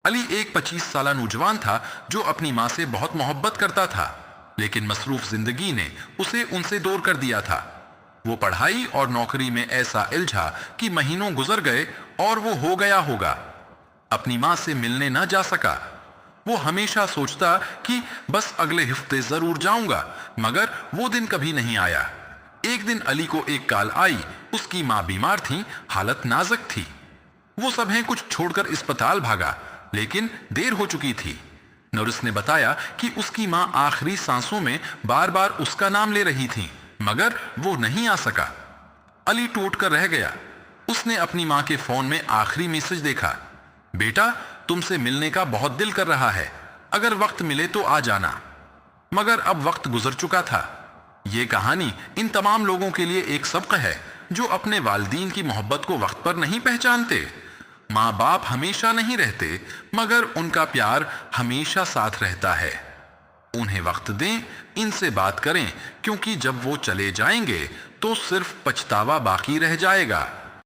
علی ایک 25 سالہ نوجوان تھا جو اپنی ماں سے بہت محبت کرتا تھا، لیکن مصروف زندگی نے اسے ان سے دور کر دیا تھا۔ وہ پڑھائی اور نوکری میں ایسا الجھا کہ مہینوں گزر گئے اور وہ ہو گیا ہوگا۔ اپنی ماں سے ملنے نہ جا سکا۔ وہ ہمیشہ سوچتا کہ بس اگلے ہفتے ضرور جاؤں گا، مگر وہ دن کبھی نہیں آیا۔ ایک دن علی کو ایک کال آئی، اس کی ماں بیمار تھی، حالت نازک تھی۔ وہ سب ہیں کچھ چھوڑ کر اسپتال بھاگا، لیکن دیر ہو چکی تھی۔ نرس نے بتایا کہ اس کی ماں آخری سانسوں میں بار بار اس کا نام لے رہی تھی، مگر وہ نہیں آ سکا۔ علی ٹوٹ کر رہ گیا۔ اس نے اپنی ماں کے فون میں آخری میسج دیکھا، بیٹا تم سے ملنے کا بہت دل کر رہا ہے، اگر وقت ملے تو آ جانا۔ مگر اب وقت گزر چکا تھا۔ یہ کہانی ان تمام لوگوں کے لیے ایک سبق ہے جو اپنے والدین کی محبت کو وقت پر نہیں پہچانتے۔ ماں باپ ہمیشہ نہیں رہتے، مگر ان کا پیار ہمیشہ ساتھ رہتا ہے۔ انہیں وقت دیں، ان سے بات کریں، کیونکہ جب وہ چلے جائیں گے تو صرف پچھتاوا باقی رہ جائے گا۔